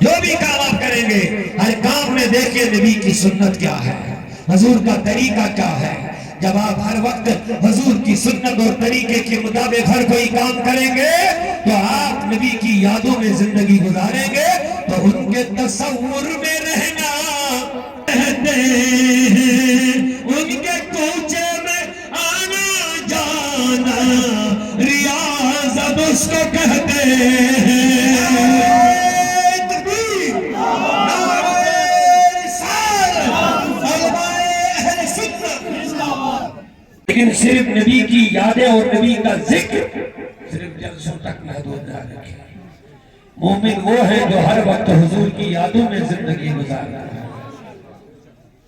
جو بھی کام آپ کریں گے ہر کام میں دیکھیں نبی کی سنت کیا ہے، حضور کا طریقہ کیا ہے۔ جب آپ ہر وقت حضور کی سنت اور طریقے کے مطابق ہر کوئی کام کریں گے تو آپ نبی کی یادوں میں زندگی گزاریں گے، تو ان کے تصور میں رہنا کہتے ہیں، ان کے کوچے میں آنا جانا ریاضت اس کو کہتے ہیں۔ لیکن صرف نبی کی یادیں اور نبی کا ذکر صرف جلسوں تک محدود نہ رکھیں۔ مومن وہ ہے جو ہر وقت حضور کی یادوں میں زندگی گزارتا ہے،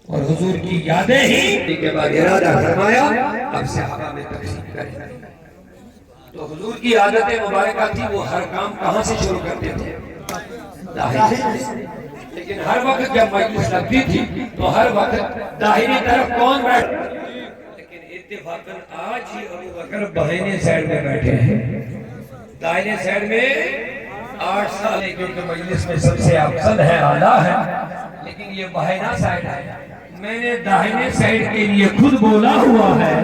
اور حضور کی یادیں ہی کے بعد ارادہ فرمایا اب صحابہ میں تقسیم کریں۔ تو حضور کی عادت مبارکہ تھی، وہ ہر کام کہاں سے شروع کرتے تھے؟ داہنے سے۔ لیکن ہر وقت جب مجلس لگتی تھی تو ہر وقت داہنی طرف کون بیٹھتا؟ اتفاقاً آج ہی ابو بکر بہینے سائڈ میں بیٹھے ہیں، دائنے سائڈ میں 8 سال ہے، کیونکہ مجلس میں سب سے افضل ہے، اعلیٰ ہے، لیکن یہ بہینا سائڈ ہے۔ میں نے دائنے سائڈ کے لیے خود بولا ہوا ہے،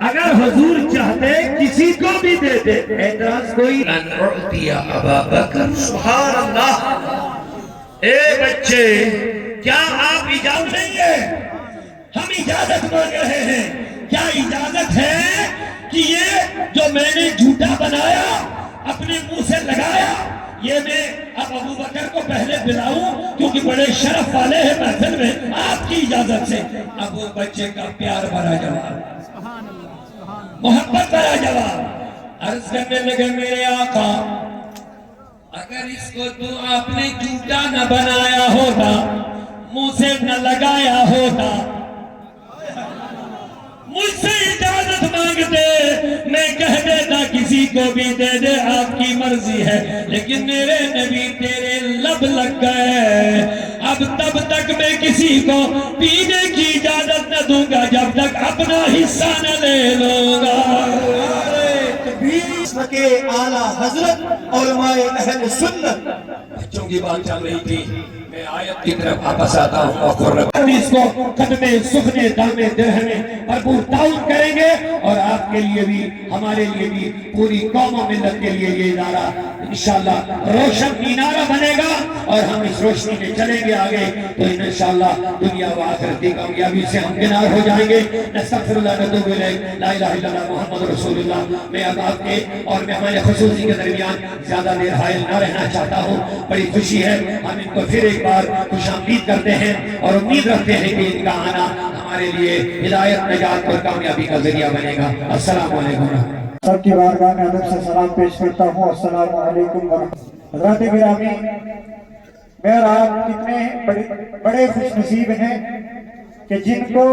اگر حضور چاہتے کسی کو بھی دیتے، اعتراض کوئی ان اعطی ابا بکر، سبحان اللہ۔ اے بچے، کیا آپ اجازت دیں گے؟ ہم اجازت مانگ رہے ہیں، کیا اجازت ہے کہ یہ جو میں نے جھوٹا بنایا اپنے منہ سے لگایا، یہ میں اب ابو بکر کو پہلے بلاؤں کیونکہ بڑے شرف والے ہیں محفل میں، آپ کی اجازت سے؟ اب وہ بچے کا پیار بھرا جواب، محبت بھرا جواب عرض کرنے لگے، میرے آقا اگر اس کو تو آپ نے جھوٹا نہ بنایا ہوتا، منہ سے نہ لگایا ہوتا، مجھ سے اجازت مانگتے، میں کہہ دیتا کسی کو بھی دے دے، آپ کی مرضی ہے، لیکن میرے نبی تیرے لب لگ گئے، اب تب تک میں کسی کو پینے کی اجازت نہ دوں گا جب تک اپنا حصہ نہ لے لوں گا۔ اس کے اعلیٰ حضرت علماء اہل سنت بچوں کی بات چل رہی تھی، میں آیت کی طرف واپس آتا ہوں اور اس کو قدمے سخنے دامے درہمے بھرپور تعاون کریں گے، اور آپ کے لیے بھی ہمارے لیے بھی پوری قوم و ملت کے لیے یہ ادارہ انشاءاللہ روشن مینارہ بنے گا، اور ہم اس روشنی میں چلیں گے آگے تو انشاءاللہ دنیا و آخرت کی کامیابی سے ہم کنار ہو جائیں گے۔ نستغفر اللہ نتوب الیہ، لا الہ الا اللہ محمد رسول اللہ۔ میں اب آپ کے اور مہمان خصوصی کے درمیان زیادہ دیر حائل نہ رہنا چاہتا ہوں، بڑی خوشی ہے، ہم ان کو پھر ایک بار خوش آمدید کرتے ہیں اور امید رکھتے ہیں کہ ان کا آنا ہمارے لیے ہدایت، نجات اور کامیابی کا ذریعہ بنے گا۔ السلام علیکم۔ سب کی بارگاہ میں ادب سے سلام پیش کرتا ہوں، السلام علیکم ورحمۃ اللہ۔ حضرات گرامی، میں اور آپ کتنے بڑے خوش نصیب ہیں کہ جن کو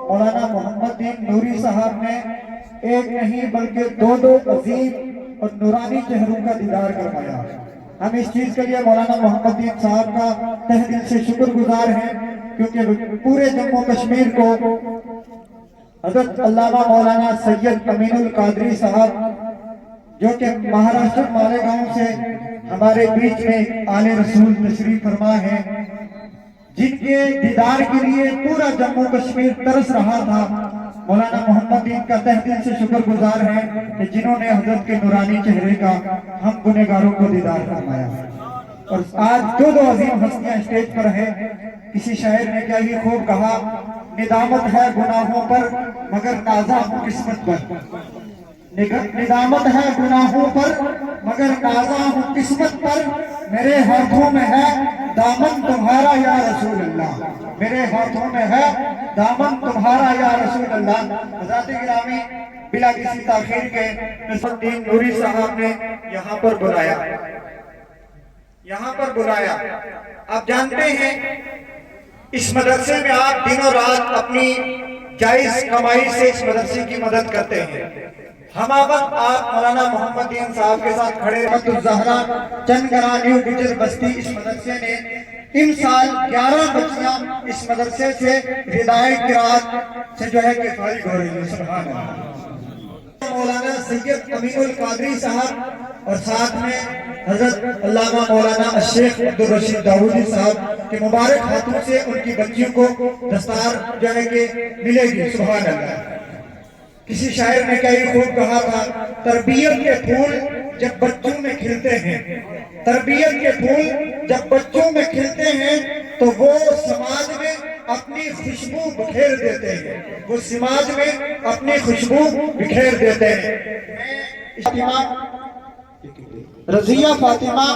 مولانا محمد دین نوری صاحب نے ایک نہیں بلکہ دو عظیم اور نورانی چہروں کا دیدار کروایا۔ ہم اس چیز کے لیے مولانا محمد دین صاحب کا تہ دل سے شکر گزار ہیں، کیونکہ پورے جموں کشمیر کو حضرت علامہ مولانا سید امین القادری صاحب جو کہ مہاراشٹر مالیگاؤں سے ہمارے بیچ میں آل رسول تشریف فرما ہیں، جن کے دیدار کے لیے پورا جموں کشمیر ترس رہا تھا، مولانا محمد دین کا تہ دل سے شکر گزار ہیں کہ جنہوں نے حضرت کے نورانی چہرے کا ہم گنہگاروں کو دیدار فرمایا۔ اور آج دو عظیم ہستیاں اسٹیج پر ہیں۔ کسی شاعر نے کیا یہ خوب کہا، ندامت ہے گناہوں پر مگر نازا ہوں قسمت پر، ندامت ہے گناہوں پر مگر نازا ہوں قسمت پر، میرے ہاتھوں میں ہے دامن تمہارا یا رسول اللہ، میرے ہاتھوں میں ہے دامن تمہارا یا رسول اللہ۔ حضرات گرامی، بلا کسی تاخیر کے محمد دین نوری صاحب نے یہاں پر بلایا۔ آپ جانتے ہیں اس مدرسے میں آپ دن اور رات اپنی جائز کمائی سے اس مدرسے کی مدد کرتے ہیں۔ ہم وقت آپ مولانا محمد دین صاحب کے ساتھ کھڑے رحمت الزہرا چنگرا نیو گجر بستی اس مدرسے نے ان سال 11 بچیاں اس مدرسے سے ہدایت قرات سے جو ہے کہ فارغ ہو رہی ہیں۔ سبحان اللہ۔ مولانا سید امین القادری صاحب اور ساتھ میں حضرت علامہ مولانا الشیخ عبدالرشید داؤدی صاحب کے مبارک ہاتھوں سے ان کی بچیوں کو دستار جو ہے کہ ملے گی. سبحان اللہ. کسی شاعر نے کئی خوب کہا تھا، تربیت کے پھول جب بچوں میں کھلتے ہیں، تربیت کے پھول جب بچوں میں کھلتے ہیں تو وہ سماج میں اپنی خوشبو بکھیر دیتے ہیں، وہ سماج میں اپنی خوشبو بکھیر دیتے ہیں. رضیہ فاطمہ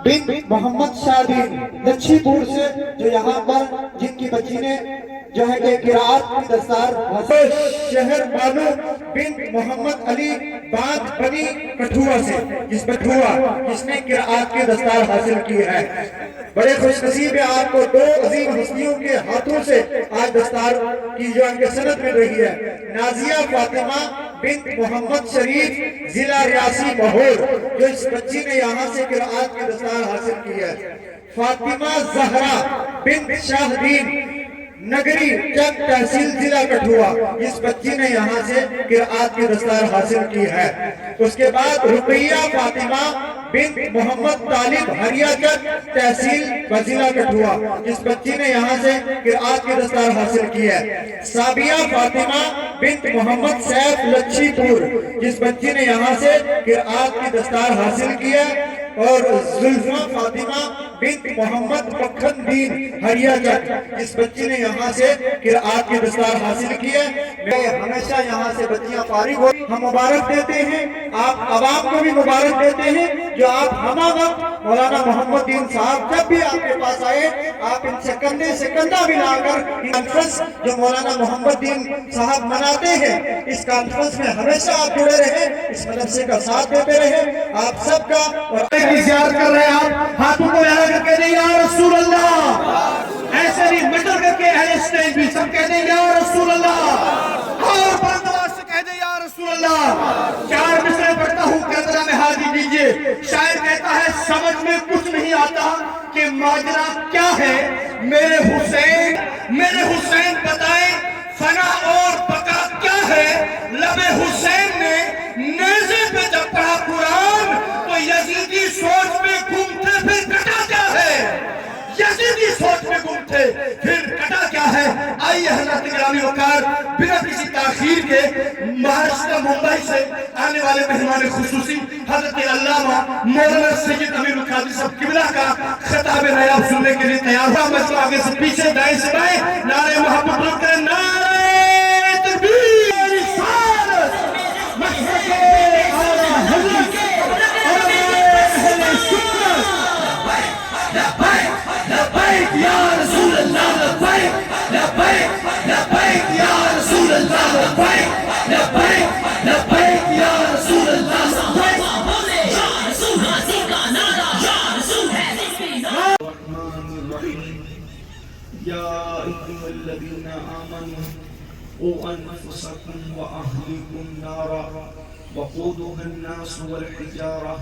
بنت محمد شادی لچھی پور سے، جو یہاں پر جن کی بچی نے جو ہے کہ قرآت کی دستار حاصل. شہر بانو بنت محمد علی باغ بنی کٹھوعہ سے، جس نے قرآت کی دستار حاصل کی ہے. بڑے خوش نصیب ہے آپ کو دو عظیم ہستیوں کے ہاتھوں سے آج دستار کی جو ان کے سند مل رہی ہے. نازیہ فاطمہ بنت محمد شریف ضلع ریاسی ماحول، جو اس بچی نے یہاں سے قرآت کی دستار حاصل کی ہے. فاطمہ زہرا بنت شاہ دین نگری چک تحصیل ضلع کٹھوعہ، اس بچی نے یہاں سے قرآت کی دستار حاصل کی ہے. اس کے بعد رقیہ فاطمہ بنت محمد طالب ہریا چک تحصیل ضلع کٹھوعہ، جس بچی نے یہاں سے قرآت کی دستار حاصل کی ہے. سابیہ فاطمہ بنت محمد سیف لچھی پور، جس بچی نے یہاں سے قرآت کی دستار حاصل کی ہے. اور زلفہ فاطمہ بنت محمد مکھن دین ہریا چک، جس بچی نے یہاں سے قرآت کی دستار حاصل کی ہے. میں ہمیشہ یہاں سے بچیاں فارغ ہو، ہم مبارک دیتے ہیں، آپ عوام کو بھی مبارک دیتے ہیں جو آپ ہمہ وقت مولانا محمد دین صاحب جب بھی آپ کے پاس آئے، آپ ان سے کندھے سے کندھا ملا کر کانفرنس جو مولانا محمد دین صاحب مناتے ہیں، اس کانفرنس میں ہمیشہ آپ جڑے رہیں، اس مدرسے کا ساتھ دیتے رہیں. آپ سب کا اور کی زیارت کر رہے ہیں. آپ ہاتھوں کو یہاں کر کے دیں یا رسول اللہ. ایسے نہیں مٹر کر کے اہل اسٹیج بھی سب کہہ دیں یا رسول اللہ، اور بردواز سے کہہ دیں یا رسول اللہ. 4 مصرے پڑھتا ہوں، قدرہ میں حاضر دیجئے. شاعر کہتا ہے سمجھ میں کچھ نہیں آتا کہ ماجرا کیا ہے. میرے حسین بتائیں فنا اور بقا کیا ہے. لب حسین نے نیزے پہ جب پڑھا قرآن تو یزیدی سوچ میں گم تھے، پھر کٹا کیا ہے. یزیدی سوچ میں گم تھے، پھر کٹا کیا ہے. آئیے حضرت گرامی وقار بنا کسی تاخیر کے مہاراشٹر ممبئی سے آنے والے مہمان خصوصی حضرت علامہ مولانا سید امیر القادری صاحب قبلہ کا خطاب نایاب سننے کے لیے تیار ہوا. مسئلہ آگے سے پیچھے، دائیں سے بائیں، نعرہ محبت بلند کریں. نعرہ تکبیر، رسالت، مشرق اعلیٰ حضرت اور اہل سنت. لبیک لبیک یا رسول اللہ، لبیک لبیک لبیک یا رسول اللہ، لبیک لبیک لبیک یا رسول اللہ. یا ایھا الذین آمنوا قوا انفسکم واہلیکم نارا وقودها الناس والحجارہ.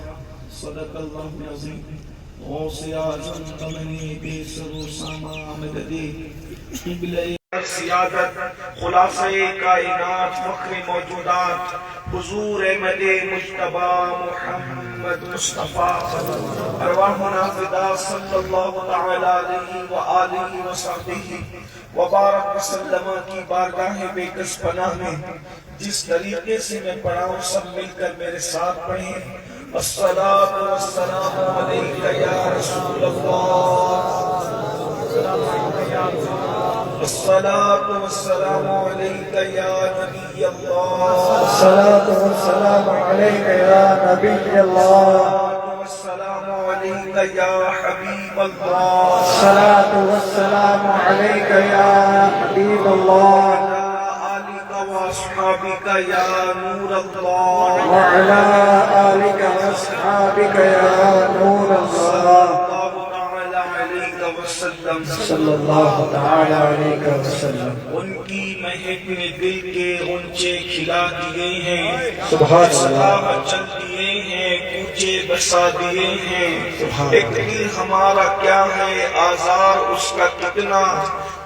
صدق اللہ العظیم. غوث اعظم کمنی بے سر و ساما مددی قبلہ سیادت خلاصہ کائنات فخر موجودات حضور احمد مجتبی محمد مصطفیٰ ارواحنا فدا صلی اللہ تعالی علیہ وآلہ وصحبہ وبارک وسلم کی بارگاہ بے کس پناہ میں جس طریقے سے میں پڑھا ہوں سب مل کر میرے ساتھ پڑھیں. الصلاة والسلام عليك يا رسول الله. الصلاة والسلام عليك يا نبي الله. الصلاة والسلام عليك يا نبي الله. والسلام عليك يا حبيب الله. الصلاة والسلام عليك يا حبيب الله. وأصحابك يا نور الله. وعلى آلك وأصحابك يا نور الله. صلی اللہ تعالی علیہ وسلم. ان کی مہک نے دل کے غنچے کھلا دیے ہیں، سبحان اللہ. چل دیے ہیں، مجھے بسا دیے ہیں، ایک دل ہمارا کیا ہے آزار اس کا کتنا،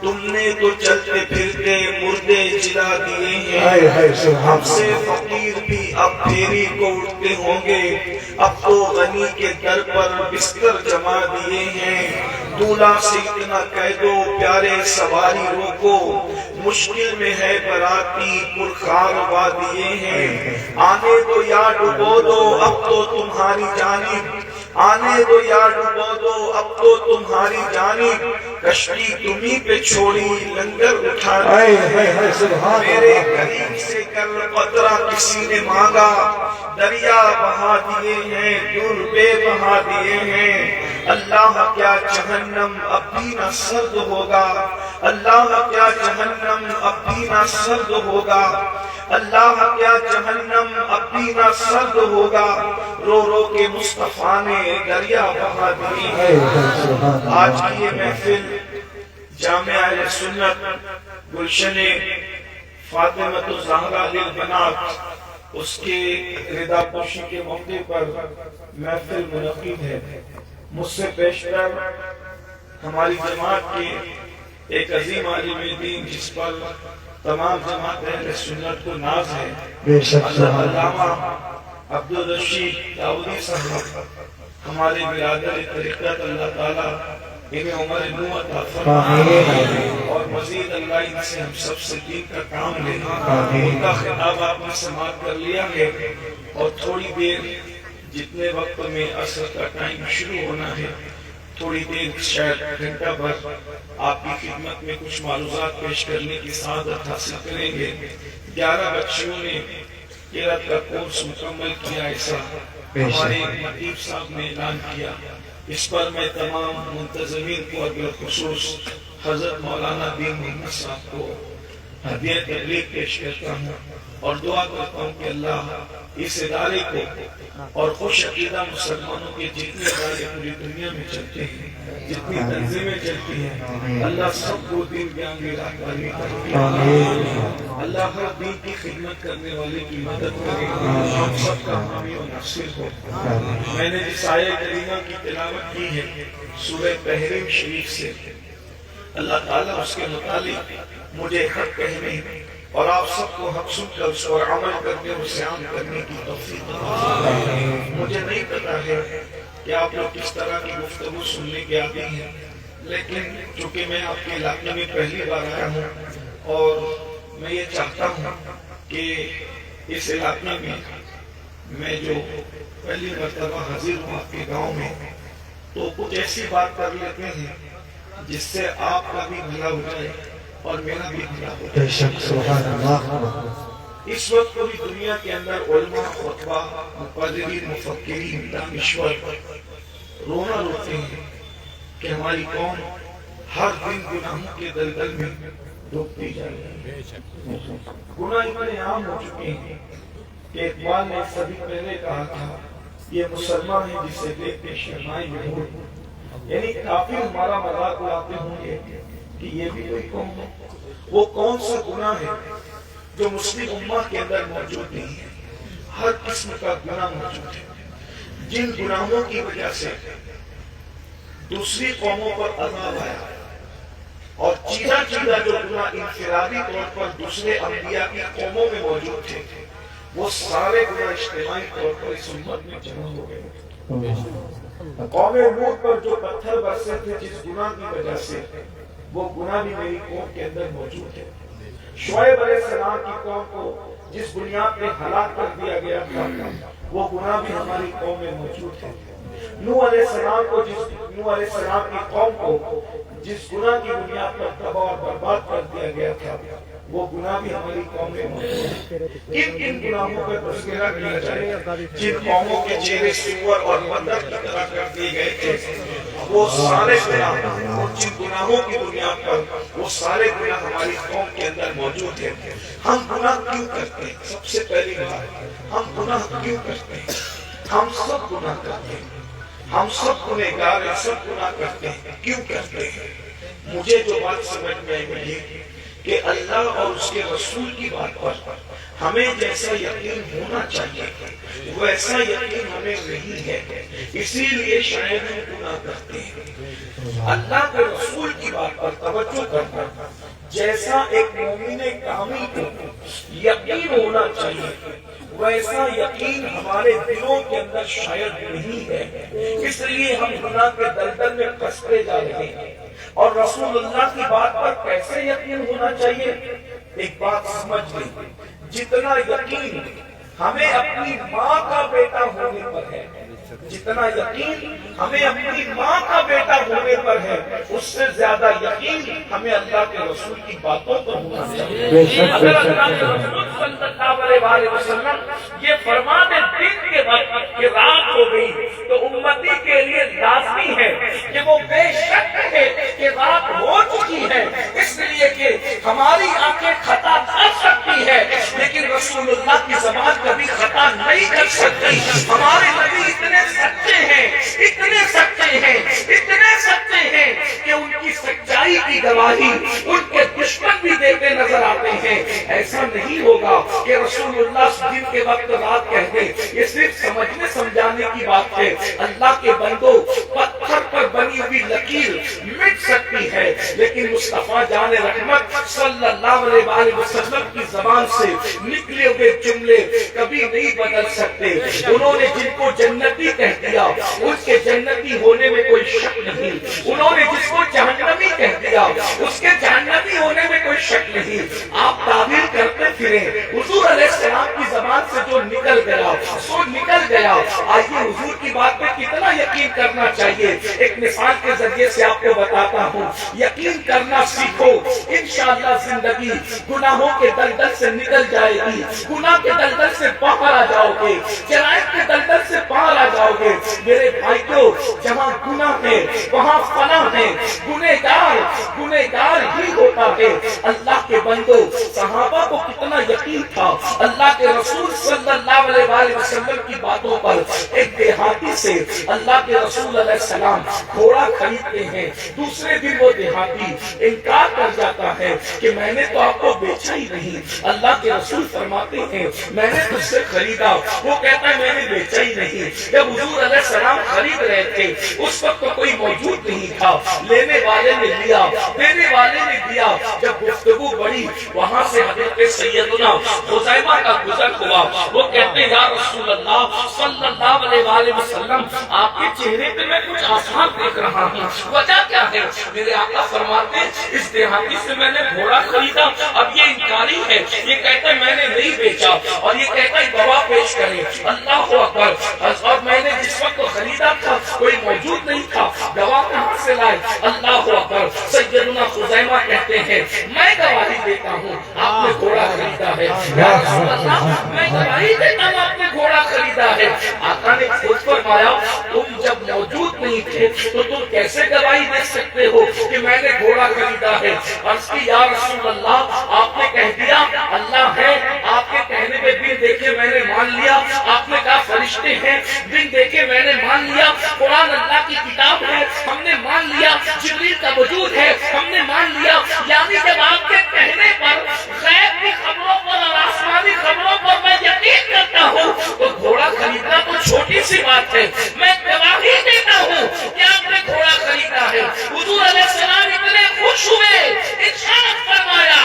تم نے تو چلتے پھرتے مردے جلا دیے ہیں، ہم سے فقیر بھی اب پھیری کو اٹھتے ہوں گے، اب تو غنی کے در پر بستر جما دیے ہیں، دولہا سے اتنا کہہ دو پیارے سواری روکو، مشکل میں ہے براتی پرخار وادیے ہیں، آنے دو یا ڈبو دو اب تو تمہاری جانب، آنے دو یا ڈبو دو اب تو تمہاری جانب، کشتی تمہیں پہ چھوڑی لنگر اٹھا میرے قریب سے کر قطرہ کسی نے مانگا، دریا بہا دیے ہیں دربے بہا دیے ہیں، اللہ کیا جہنم اب بھی نہ سرد ہوگا، اللہ کیا جہنم اب بھی نہ سرد ہوگا، اللہ کیا جہنم اب بھی نہ سرد ہوگا، رو رو کے مصطفیٰ نے دریا بہا دی ہے۔ آج کی یہ محفل جامعہ اہل سنت گلشن فاطمہ الزہرا للبنات اس کے رضا پوشی کے موقع پر محفل منعقد ہے، مجھ سے پیشتر ہماری جماعت کے ایک عظیم عالم دین جس پر تمام جماعت اہل سنت کو ناز ہے، حضرت علامہ عبدالرشید داؤدی صاحب، ہمارے برادر طریقت، اللہ تعالیٰ انہیں عمر نو عطا فرمائے اور مزید اللہ ان سے ہم سب سے دین کا کام لے، ان کا خطاب آپ نے سماعت کر لیا ہے، اور تھوڑی دیر جتنے وقت میں عصر کا ٹائم شروع ہونا ہے، تھوڑی دیر شاید گھنٹہ بھر آپ کی خدمت میں کچھ معروضات پیش کرنے کی سعادت حاصل کریں گے۔ 11 بچیوں نے قرأت کا کورس مکمل کیا، ایسا ہمارے مطیب صاحب نے اعلان کیا، اس پر میں تمام منتظمین کو بالخصوص حضرت مولانا دین محمد صاحب کو ہدیہ تبلیغ پیش کرتا ہوں اور دعا کرتا ہوں کہ اللہ اس ادارے کو اور خوش عقیدہ مسلمانوں کے جتنے ادارے پوری دنیا میں چلتے ہیں، جتنی تنظیمیں چلتی ہیں، اللہ سب کو دین بیان میں راہبری کرے، اللہ ہر دین کی خدمت کرنے والے کی مدد کرے، ہم سب کا حامی و ناصر ہو۔ میں نے جس آیہ کریمہ کی تلاوت کی ہے سورہ تحریم شریف سے، اللہ تعالیٰ اس کے متعلق مجھے حق کہنے اور آپ سب کو حق سن کر اس پر عمل کرنے اور اسے عام کرنے کی توفیق عطا فرمائے۔ مجھے نہیں پتا ہے کہ آپ لوگ کس طرح کی گفتگو سننے کے عادی ہیں، لیکن چونکہ میں آپ کے علاقے میں پہلی بار آیا ہوں اور میں یہ چاہتا ہوں کہ اس علاقے میں جو پہلی مرتبہ حاضر ہوں آپ کے گاؤں میں، تو کچھ ایسی بات کر لیتے ہیں جس سے آپ کا بھی بھلا ہو جائے اور میرا بھی بھلا ہو جائے۔ اس وقت پوری دنیا کے اندر علماء، خطبہ، مقررین، مفکرین، دانشور رونا روتے ہیں کہ ہماری قوم ہر دن گناہوں کے دلدل میں ڈوبتی جا رہی ہے۔ گناہ اتنے عام ہو چکے ہیں کہ اقبال نے سبھی پہلے کہا تھا یہ مسلمان ہے جسے دیکھ کے شرمائیں یہود، یعنی کافر ہمارا مذاق اڑاتے ہوں گے کہ یہ بھی کوئی قوم ہے۔ وہ کون سا گناہ ہے جو مسلم امہ کے اندر موجود نہیں ہے؟ ہر قسم کا گناہ موجود ہے، جن گناہوں کی وجہ سے دوسری قوموں پر عذاب آیا، اور چیزہ چیزہ جو گناہ انفرادی طور پر دوسرے انبیاء کی قوموں میں موجود تھے، وہ سارے گناہ اجتماعی طور پر اس امت میں جمع ہو گئے۔ قوم لوط پر جو پتھر برسے تھے جس گناہ کی وجہ سے، وہ گناہ بھی میری قوم کے اندر موجود ہے۔ شعیب علیہ السلام کی قوم کو جس بنیاد پہ ہلاک کر دیا گیا تھا، وہ گناہ بھی ہماری قوم میں موجود ہے۔ نوح علیہ السلام کی قوم کو جس گناہ کی بنیاد پر تباہ اور برباد کر دیا گیا تھا، وہ گناہ بھی ہماری قوم میں موجود ہے۔ کن کن گناہوں پر تذکرہ کیا جائے؟ جن قوموں کے چہرے سور اور بندر کی طرح کر دیے گئے تھے، وہ سارے گناہ، اور جن گناہوں کی بنیاد پر وہ سارے گناہ ہماری قوم کے اندر موجود ہیں۔ ہم گناہ کیوں کرتے ہیں؟ سب سے پہلی بات، ہم گناہ کیوں کرتے ہیں؟ ہم سب گناہ کرتے ہیں، ہم سب گنہگار ہیں، سب گناہ کرتے ہیں۔ کیوں کرتے ہیں؟ مجھے جو بات سمجھ میں آئی کہ اللہ اور اس کے رسول کی بات پر ہمیں جیسا یقین ہونا چاہیے ویسا یقین ہمیں نہیں ہے، اسی لیے شاید ہم گناہ کرتے ہیں۔ اللہ کے رسول کی بات پر توجہ کرنا، جیسا ایک مومن کامل کو یقین ہونا چاہیے ویسا یقین ہمارے دلوں کے اندر شاید نہیں ہے، اس لیے ہم گناہ کے دلدل میں پھنستے جا رہے ہیں۔ اور رسول اللہ کی بات پر کیسے یقین ہونا چاہیے؟ ایک بات سمجھ لیں، جتنا یقین ہمیں اپنی ماں کا بیٹا ہونے پر ہے، جتنا یقین ہمیں اپنی ماں کا بیٹا ہونے پر ہے، اس سے زیادہ یقین ہمیں اللہ کے رسول کی باتوں پر ہونا چاہیے۔ اگر اللہ کے رسول صلی اللہ علیہ وسلم یہ فرما دے دن کے وقت کہ رات ہو گئی تو امتی کے لیے لازمی ہے کہ وہ بے شک ہے کہ رات ہو چکی ہے، اس لیے کہ ہماری آنکھیں خطا کر سکتی ہے لیکن رسول اللہ کی زبان کبھی خطا نہیں کر سکتی۔ ہمارے نبی اتنے سچے ہیں، اتنے سچے ہیں، اتنے سچے ہیں کہ ان کی سچائی کی گواہی ان کے دشمن بھی دیتے نظر آتے ہیں۔ ایسا نہیں ہوگا کہ رسول اللہ دن کے وقت رات کہہ دے، یہ صرف سمجھنے سمجھانے کی بات ہے۔ اللہ کے بندوں، پتھر پر بنی ہوئی لکیر مٹ سکتی ہے لیکن مصطفیٰ جان رحمت صلی اللہ علیہ وسلم کی زبان سے نکلے ہوئے جملے کبھی نہیں بدل سکتے۔ انہوں نے جن کو جنتی کہہ دیا اس کے جنتی ہونے میں کوئی شک نہیں، انہوں نے جس کو جہنمی کہہ دیا اس کے جہنمی ہونے میں کوئی شک نہیں۔ آپ تعبیر کرتے پھریں، حضور علیہ السلام کی زبان سے جو نکل گیا سو نکل گیا۔ آئیے حضور کی بات پہ کتنا یقین کرنا چاہیے، ایک مثال کے ذریعے سے آپ کو بتاتا ہوں۔ یقین کرنا سیکھو، انشاءاللہ زندگی گناہوں کے دلدل سے نکل جائے گی، گناہ کے دلدل سے باہر آ جاؤ گے، جرائم کے دلدل سے باہر آ جاؤ گے۔ میرے بھائیوں، جہاں گناہ ہے وہاں فنا ہے، گنہگار ہی ہوتا ہے۔ اللہ کے بندوں، صحابہ کو کتنا یقین تھا اللہ کے رسول صلی اللہ علیہ وسلم کی باتوں پر۔ ایک دیہاتی سے اللہ کے رسول علیہ السلام گھوڑا خریدتے ہیں، دوسرے دن وہ دیہاتی انکار کر جاتا ہے کہ میں نے تو آپ کو بیچا ہی نہیں۔ اللہ کے رسول فرماتے ہیں میں نے تجھ سے خریدا، وہ کہتا ہے میں نے بیچا ہی نہیں۔ جب حضور علیہ السلام خرید رہے تھے اس وقت تو کوئی موجود نہیں تھا، لینے والے نے لیا، دینے والے نے دیا۔ جب گفتگو بڑھی وہاں سے حضرت سیدنا خزیمہ کا گزر ہوا، وہ کہتے ہیں یا رسول اللہ صلی اللہ علیہ وسلم آپ کے چہرے پہ میں کچھ آثار دیکھ رہا ہوں، وجہ کیا ہے؟ میرے آقا فرماتے ہیں اس دیہاتی سے میں نے گھوڑا خریدا، اب یہ انکاری ہے، یہ کہتا ہے میں نے نہیں بیچا اور یہ کہتا ہے گواہ پیش کریں۔ اللہ اکبر! اور میں نے جس وقت خریدا تھا کوئی موجود نہیں تھا، گواہ کہاں سے لائے؟ اللہ اکبر! سیدنا خزیمہ کہتے ہیں میں گواہی دیتا ہوں آپ نے گھوڑا خریدا ہے، یا رسول اللہ میں گواہی دیتا ہوں آپ نے گھوڑا خریدا ہے۔ آقا نے خود فرمایا تم جب موجود نہیں تھے تو تم کیسے گواہی دے سکتے ہو کہ میں نے گھوڑا خریدا ہے؟ عرض کی یا رسول اللہ آپ نے کہہ دیا اللہ ہے، آپ کے کہنے پہ بن دیکھے میں نے مان لیا، آپ نے کہا فرشتے ہیں بن دیکھے میں نے مان لیا، قرآن اللہ کی کتاب ہے ہم نے مان لیا، جبریل کا وجود ہے ہم نے مان لیا۔ یعنی جب آپ کے کہنے پر غیب کی خبروں پر اور آسمانی خبروں پر میں یقین کرتا ہوں تو گھوڑا خریدنا تو چھوٹی سی بات ہے، میں گواہی دیتا ہوں کہ آپ نے گھوڑا خریدا ہے۔ حضور علیہ السلام اتنے خوش ہوئے، ارشاد فرمایا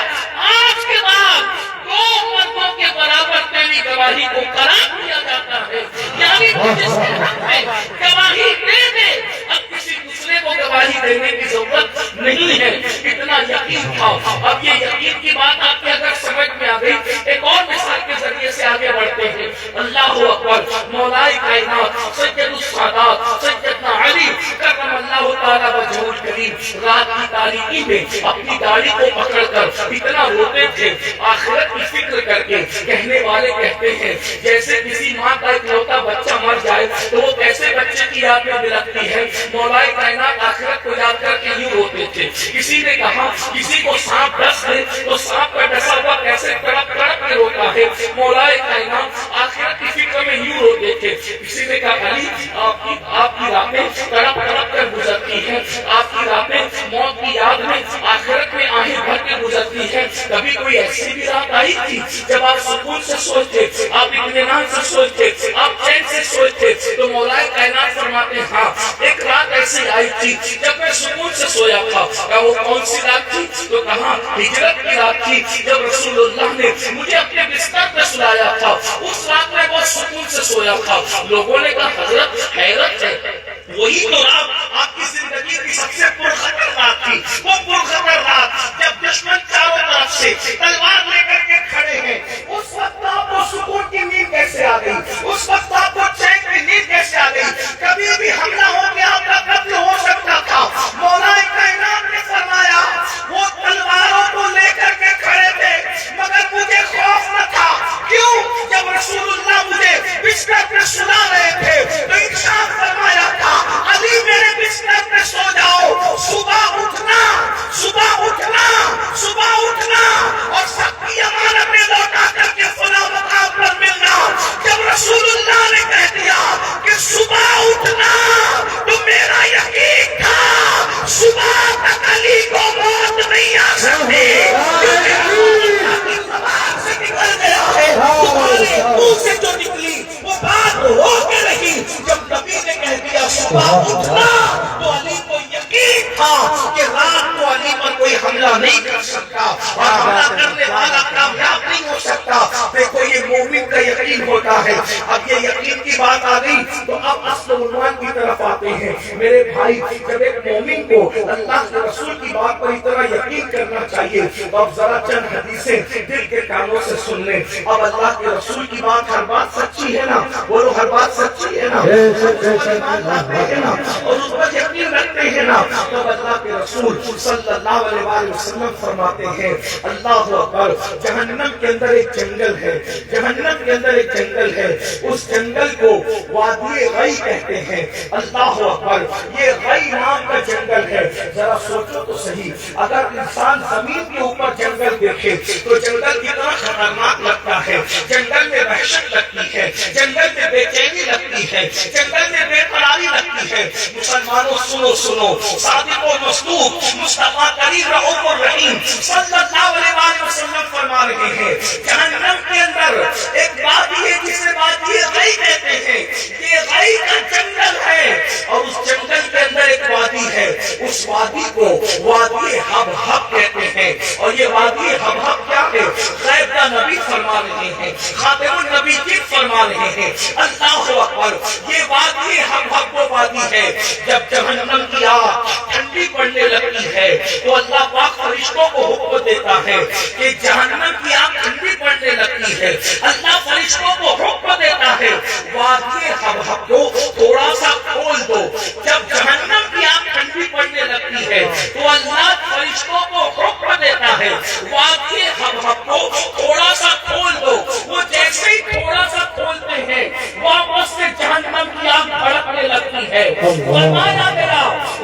آج کے بعد دو مردوں کے برابر تیری گواہی کو قرار دیا جاتا ہے، یعنی جس کے حق میں گواہی دے دے اب کسی دوسرے کو گواہی دینے کی ضرورت نہیں ہے۔ اتنا یقین تھا۔ اب یہ یقین کی بات آپ کے اگر سمجھ میں آ گئی، ایک اور مثال کے ذریعے سے آگے بڑھتے ہیں۔ اللہ اکبر! مولا کائنات سید السادات سیدنا علی کرم اللہ تعالی وجہہ الکریم رات کی تاریکی میں اپنی داڑھی کو پکڑ کر اتنا روتے تھے آخرت کی فکر کر کے۔ کہنے والے کہتے ہیں جیسے کسی ماں کا اکلوتا بچہ مر جائے تو وہ کیسے بچے کی یاد میں بلکتی ہے، مولا کائنات آخرت کو یاد کر کے یوں روتے تھے۔ کسی نے کہا کسی کو سانپ ڈس دے تو سانپ کا ڈسا ہوا کیسے تڑپ تڑپ کے روتا ہے، مولا کائنات آخرت کی فکر میں یوں روتے تھے۔ کسی نے کہا علی آپ کی راتیں تڑپ تڑپ کر گزرتی ہیں، آپ کی راتیں موت کی یاد میں آخرت میں آہیں بھر کے گزرتی ہیں، کبھی کوئی ایسی بھی رات آئی تھی جب آپ سکون سے سوچتے، آپ اطمینان سے سوچتے، آپ چین سے سوچتے، تو مولا کائنات فرماتے ہیں ہاں ایک رات ایسی آئی تھی جب میں سکون سے سویا تھا۔ کہا وہ کون سی رات تھی؟ تو کہا ہجرت کی رات تھی جب رسول اللہ نے مجھے اپنے بستر پہ سلایا تھا، اس رات میں بہت سکون سے سویا تھا۔ لوگوں نے کہا حضرت حیرت ہے، وہی تو رات آپ کی زندگی کی سب سے پرخطر رات تھی، وہ پرخطر رات جب دشمن چاروں طرف سے تلوار لے کر کے کھڑے ہیں، اس وقت آپ کو سکون کی نیند کیسے آ گئی؟ اس وقت آپ کو چین کی نیند کیسے آ گئی؟ کبھی بھی حملہ ہو کے آپ کا قتل ہو سکتا تھا۔ مولا کائنات نے فرمایا وہ تلواروں کو لے کر کے کھڑے تھے مگر مجھے خوف نہ تھا۔ کیوں؟ جب رسول اللہ مجھے بستر پہ سلا رہے تھے تو ارشاد فرمایا تھا علی میرے بستر پہ سو جاؤ، صبح اٹھنا، صبح اٹھنا، صبح اٹھنا اور سب کی امانتیں لوٹا کر کے فلاں مقام پر ملنا۔ جب رسول اللہ نے کہہ دیا کہ صبح اٹھنا تو میرا یقین تھا صبح تک علی کو موت نہیں آ سکتی، کیونکہ اللہ کی زبان سے نکل گیا ہے، تمہارے منہ سے جو نکلی وہ بات ہو کے رہی۔ جب نبی نے کہہ دیا صبح اٹھنا تو علی کو یقین تھا کہ رات کو علی پر کوئی حملہ نہیں کر سکتا اور حملہ کرنے والا کامیاب نہیں ہو سکتا۔ دیکھو یہ مومن کا یقین ہوتا ہے۔ اب یہ یقین کی بات آ گئی تو اب اصل عنوان کی طرف آتے ہیں۔ میرے بھائی جب ایک مومن کو اللہ کے رسول کی بات پر اتنا یقین کرنا چاہیے تو اب ذرا چند حدیثیں دل کے کانوں سے سن لیں۔ اب اللہ کے رسول کی بات ہر بات سچی ہے نا؟ بولو ہر بات سچی ہے نا؟ اور اس پر یقین رکھتے ہیں نا؟ تب اللہ کے رسول صلی اللہ علیہ وسلم فرماتے ہیں اللہ اکبر، جہنم کے اندر ایک جنگل ہے، جہنم کے اندر ایک جنگل ہے، اس جنگل کو وادی غی کہتے ہیں۔ اللہ اکبر، یہ غی نام کا جنگل ہے۔ ذرا سوچو تو صحیح، اگر انسان زمین کے اوپر جنگل دیکھے تو جنگل کتنا خطرناک لگتا ہے، جنگل میں وحشت لگتی ہے، جنگل میں بے چینی لگتی ہے، جنگل میں بے قراری لگتی ہے۔ مسلمانوں سنو سنو، صادق و مصدوق مصطفیٰ کریم رؤوف الرحیم صلی اللہ علیہ وسلم فرما رہے ہیں جہنم کے اندر ایک وادی ہے جسے وادی غی کہتے ہیں۔ یہ غی کا جنگل ہے اور اس جنگل کے اندر ایک وادی ہے، اس وادی کو وادی حبحب کہتے ہیں۔ اور یہ وادی حبحب کیا ہے؟ غیب کا نبی فرما رہے ہیں، خاتم النبی فرما رہے ہیں۔ اللہ اکبر، یہ وادی حبحب وہ وادی ہے جب جہنم کی آگ ٹھنڈی پڑنے لگتی ہے تو اللہ پاک فرشتوں کو حکم دیتا ہے کہ جہنم کی آگ ٹھنڈی پڑنے لگتی ہے، اللہ فرشتوں کو حکم دیتا ہے وادی حبحب کو تھوڑا سا کھول دو۔ جب جہنم کی آگ ٹھنڈی پڑنے لگتی ہے تو اللہ فرشتوں کو حکم دیتا ہے وادی حبحب کو تھوڑا سا کھول دو۔ وہ جیسے ہی تھوڑا سا کھولتے ہیں واپس سے جہنم کی آگ بھڑکنے لگتی ہے۔ فرمایا میرا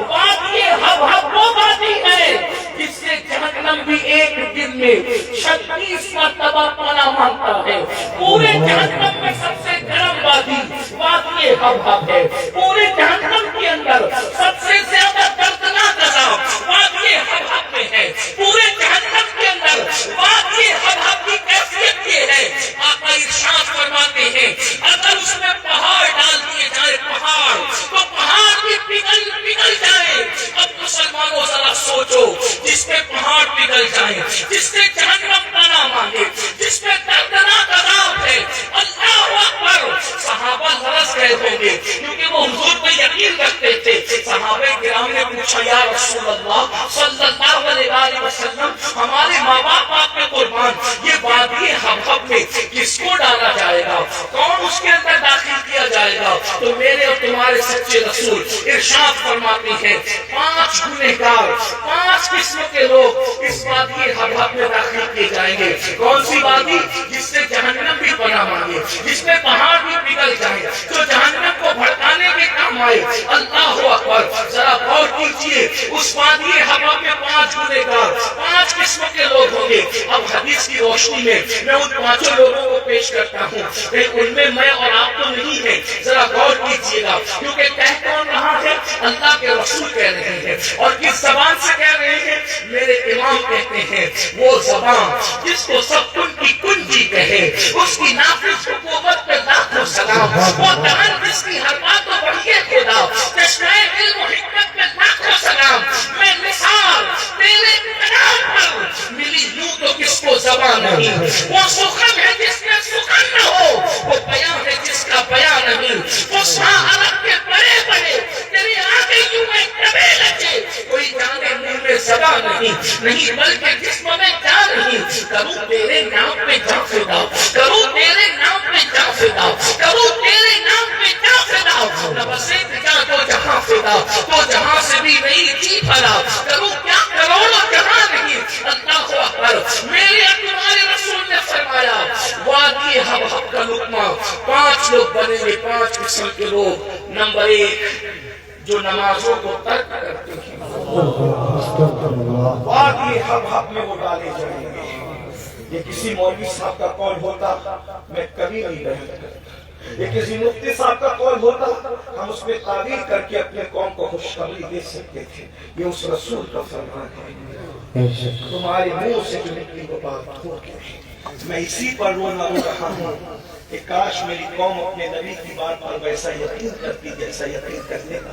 وادی حبحب وہ وادی ہے جس سے جہنم بھی ایک دن میں 36 مرتبہ پناہ مانگتا ہے۔ پورے جہنم میں سب سے گرم وادی وادی حبحب ہے، پورے جہنم کے اندر سب سے زیادہ دردناک عذاب وادی حبحب میں ہے۔ پورے جہنم کے اندر وادی حبحب کی کیفیت یہ ہے، آقا ارشاد فرماتے ہیں اگر اس میں پہاڑ ڈال دیے جائے پہاڑ تو پہاڑ بھی پگھل جائے۔ اب مسلمانوں ذرا سوچو، جس پہ پہاڑ پگھل جائے، جس سے جہنم پناہ مانگے، جس پہ دردناک عذاب ہے، اللہ اکبر، صحابہ لرز گئے ہوں گے کیونکہ وہ حضور پہ یقین رکھتے تھے۔ صحابہ کرام نے پوچھا یا رسول اللہ صلی اللہ علیہ وسلم، ہمارے ماں باپ آپ پہ قربان، یہ وادی حبحب میں کس کو ڈالا جائے گا؟ کون اس کے اندر داخل کیا جائے گا؟ تو میرے اور تمہارے سچے رسول ارشاد فرماتے ہیں 5 گنہگار، 5 قسم کے لوگ اس وادی حبحب میں داخل کیے جائیں گے۔ کون سی وادی؟ جس سے جہنم بھی پناہ مانگے، جس میں پہاڑ بھی پگھل جائے، جو جہنم کو بھڑکانے کے کام آئے۔ اللہ اکبر، ذرا غور کیجیے، اس وادی حبحب میں 5 گنہگار، 5 قسم کے لوگ ہوں گے۔ اب حدیث کی روشنی میں میں ان 5 لوگوں کو پیش کرتا ہوں، لیکن ان میں اور آپ تو نہیں ہیں، ذرا غور کیجیے گا، کیونکہ کہہ کون رہا ہے؟ اللہ کے رسول کہہ رہے ہیں، اور کس زبان سے کہہ رہے ہیں؟ میرے امام کہتے ہیں وہ زبان جس کو سب کن کی کنجی کہے اس کی نافذ حکومت پہ لاکھوں سلام، وہ دہن جس کی ہر بات کو بڑھیے خدا چشمہ علم و حکمت پہ لاکھوں سلام، میں مثال تیرے کلام پر ملی یوں تو کس کو زبان نہیں، وہ سخن ہے جس میں سخن نہ ہو، وہ بیان ہے جس کا بیان نہیں، وہ شاہ عرب کے بڑے بڑے تیرے آگے یوں میں کبے لچے، کوئی جانے منہ میں زبان نہیں بلکہ جسم میں جان نہیں، کروں تیرے نام پہ جان فدا، کروں تیرے نام پہ جان فدا، کروں تیرے نام پہ جان فدا، نہ بس ایک جان تو جہاں فدا، تو جہاں سے بھی نہیں جی بھرا، کروں کیا کروڑوں جہاں نہیں، اللہ اکبر۔ میرے تمہارے رسول نے فرمایا وادی ہب ہب کا لقمہ، 5 لوگ بنیں گے، 5 قسم کے لوگ۔ نمبر 1 جو نمازوں کو ترک کرتے ہیں، وادی ہب ہب میں وہ ڈالے جائیں گے۔ یہ کسی مولوی صاحب کا قول ہوتا میں کبھی نہیں بیان کرتا، یہ کسی مفتی صاحب کا قول ہوتا ہم اس پہ تعبیر کر کے اپنے قوم کو خوشخبری دے سکتے تھے، یہ اس رسول کا فرمان ہے۔ تمہارے منہ سے جو نکلی وہ بات ہو گئی، میں اسی پر رونا رو رہا ہوں کہ کاش میری قوم اپنے نبی کی بات پر ویسا یقین کرتی جیسا یقین کرنے کا۔